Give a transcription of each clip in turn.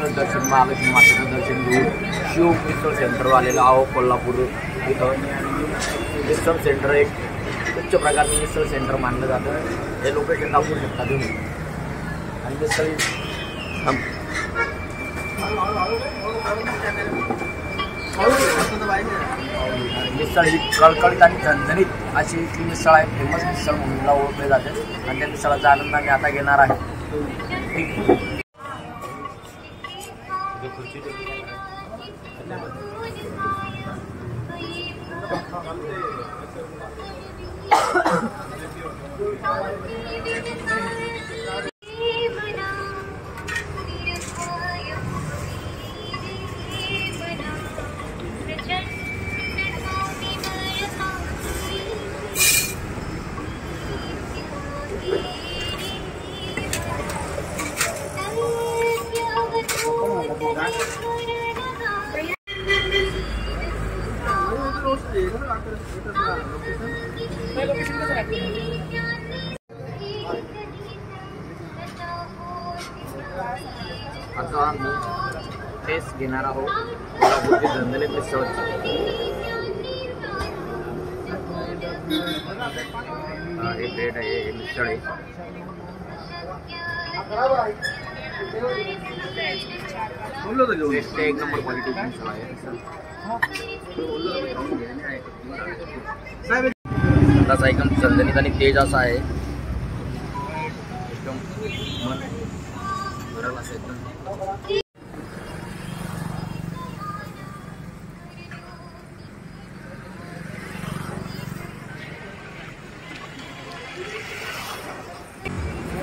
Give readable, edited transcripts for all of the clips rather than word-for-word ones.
विठ्ठल दर्शन महालक्ष्मी मातेचं दर्शन घेऊन शिव मिसळ सेंटर आलेलं आहो कोल्हापूर इथं. मिसळ सेंटर एक उच्च प्रकारचं मिसळ सेंटर मानलं जातं. हे लोकेशन दाखवू शकता तुम्ही. आणि मिसळ मिसळ ही कळकळीत आणि झणझणीत अशी ती मिसळ आहे. फेमस मिसळ म्हणून ओळखले जाते. आणि त्या मिसळाचा आनंद आम्ही आता घेणार आहे. आता आम्ही टेस्ट घेणार आहोत कोल्हापूरची झणझणीत मिसळ. हे ब्रेड आहे, हे मिसळ आहे. एक नंबर क्वालिटीची मिसळ आहे. त्याचा एकदम झणझणीत आणि तेज असा आहे. एकदम मन भरल असं एकदम.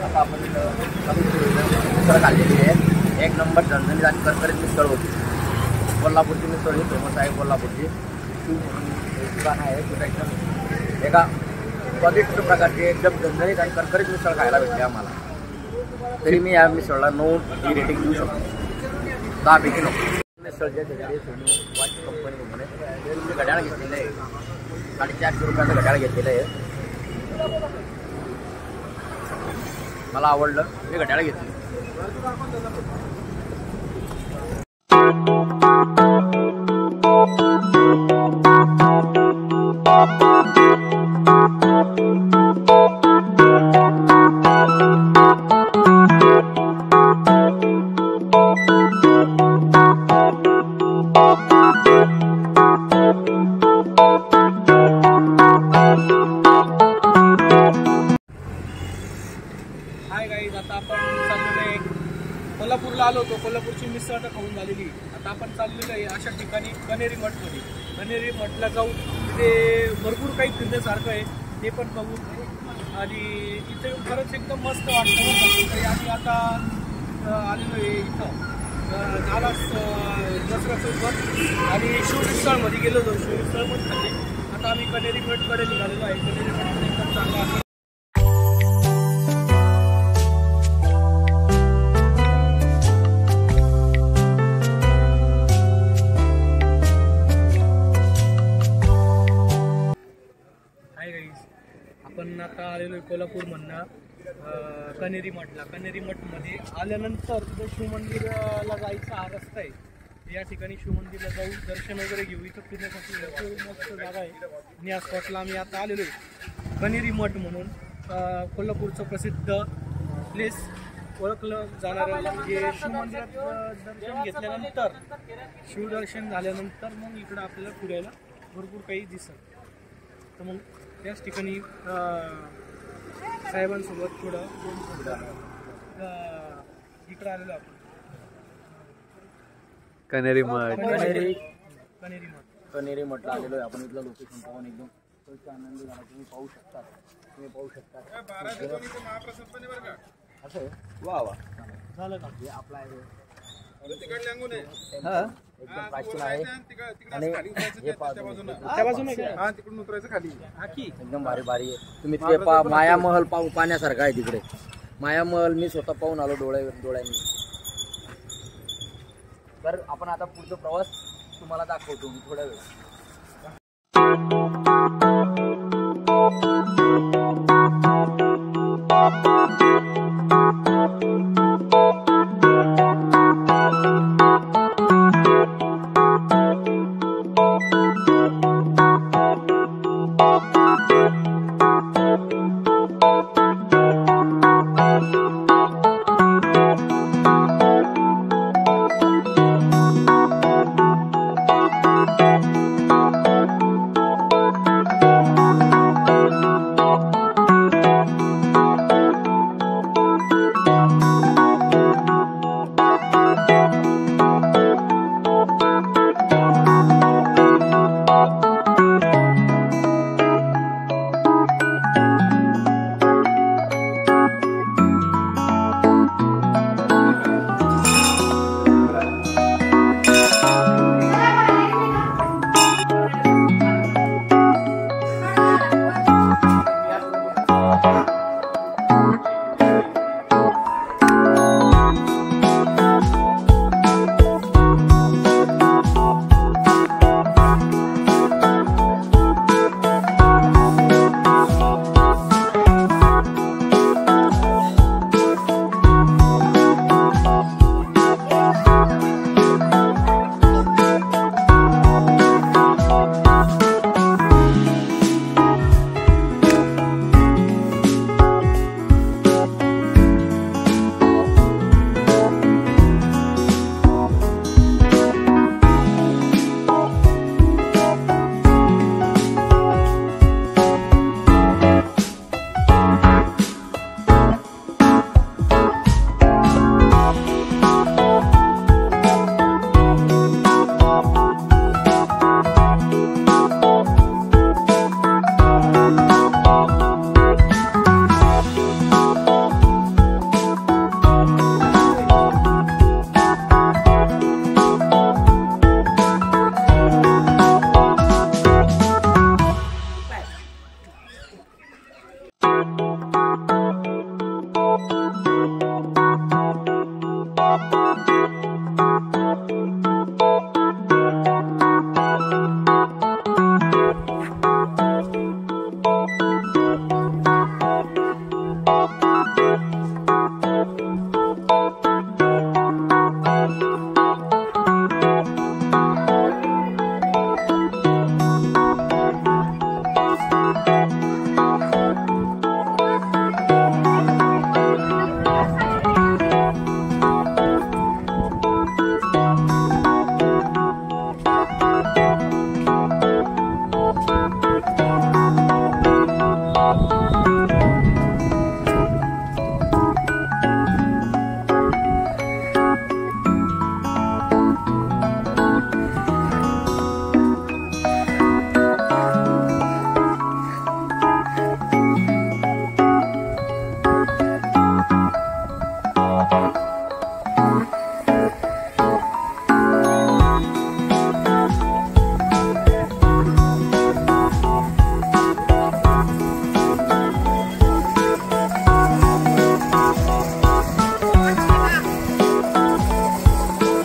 आता आपण मिसळ खाल्लेली आहे. एक नंबर झणझणीत आणि करकरीत मिसळ होती. कोल्हापूरची मिसळ ही फेमस आहे. कोल्हापूरची दुकान आहे. तिथं एकदम एका स्वादिष्ट प्रकारची एकदम झणझणीत आणि करकरीत मिसळ खायला भेटली आम्हाला. तरी मी या मिसळला 9 ही रेटिंग देऊ शकतो. 10 पैकी 9. मिसळच्या ठिकाणी सोनी वॉच कंपनी म्हणून घड्याळ घेतलेलं आहे. 450 रुपयाचं घड्याळ घेतलेलं आहे. मला आवडलं, मी घड्याळ घेतली. हाय गाईज, आता आपण चाललेलो आहे कोल्हापूरला आलो होतो. कोल्हापूरची मिसळ आता खाऊन झालेली. आता आपण चाललेलो आहे अशा ठिकाणी कनेरी मठमध्ये. कनेरी मठला जाऊन तिथे भरपूर काही फिरण्यासारखं आहे, ते पण बघू. आणि इथे खरंच एकदम मस्त वाटतं. आम्ही आता आलेलो आहे इथं नाला दसरा चौकात आणि शिवमिसळमध्ये गेलो होतो. शिवमिसळमध्ये खाल्ली. आता आम्ही कनेरी मठकडे निघालेलो आहे. कनेरी मठ एकदम चांगला आहे. आपण आता आलेलो आहे कोल्हापूर म्हणणं कनेरी मठला. कनेरी मठमध्ये आल्यानंतर तिथं शिवमंदिराला जायचा हा रस्ता आहे. या ठिकाणी शिवमंदिरला जाऊन दर्शन वगैरे घेऊ. इथं फिरण्यासाठी मस्त जागा आहे. आणि या स्पॉटला आम्ही आता आलेलो आहे. कनेरी मठ म्हणून कोल्हापूरचं प्रसिद्ध प्लेस ओळखलं जाणारं. म्हणजे शिवमंदिरात दर्शन घेतल्यानंतर, शिवदर्शन झाल्यानंतर मग इकडं आपल्याला फिरायला भरपूर काही दिसतं. तर मग त्याच ठिकाणी साहेबांसोबत थोडं इकडं आलेलो आपण. कनेरी मठ. कनेरी मठला आलेलो आहे आपण. इथलं लोकेशन पाहून एकदम आनंद झाला. तुम्ही पाहू शकता. असं वा वा झालं का? हे आपला आहे. एकदम प्राचीन आहे. आणि हे त्या बाजूने तिकडून उतरायचं खाली. एकदम भारी भारी आहे. तुम्ही ते माया महल पाहण्यासारखा आहे तिकडे. माया महल मी स्वतः पाहून आलो डोळ्यांनी. तर आपण आता पुढचा प्रवास तुम्हाला दाखवतो मी थोड्या वेळ.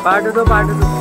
पाठवतो पाठवतो.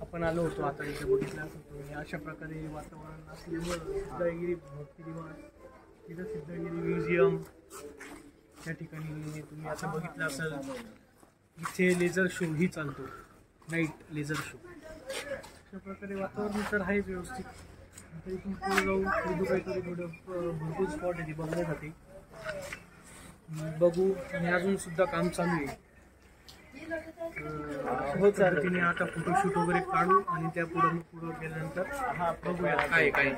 आपण आलो होतो आता इथे बघितलं असं अशा प्रकारे वातावरण असल्यामुळं सिद्धगिरी भक्ती निवास, तिथं सिद्धगिरी म्युझियम, त्या ठिकाणी तुम्ही आता बघितलं असेल इथे लेझर शो ही चालतो, नाईट लेझर शो. अशा प्रकारे वातावरण तर आहेच व्यवस्थित. आता इथून पुढे जाऊ तिथं काहीतरी थोडं भरपूर स्पॉट आहे ती बघण्यासाठी, बघू. आणि अजून सुद्धा काम चालू आहे. हो पद्धतीने आता फोटोशूट वगैरे काढू आणि त्या पुढं गेल्यानंतर बघूया काय काय.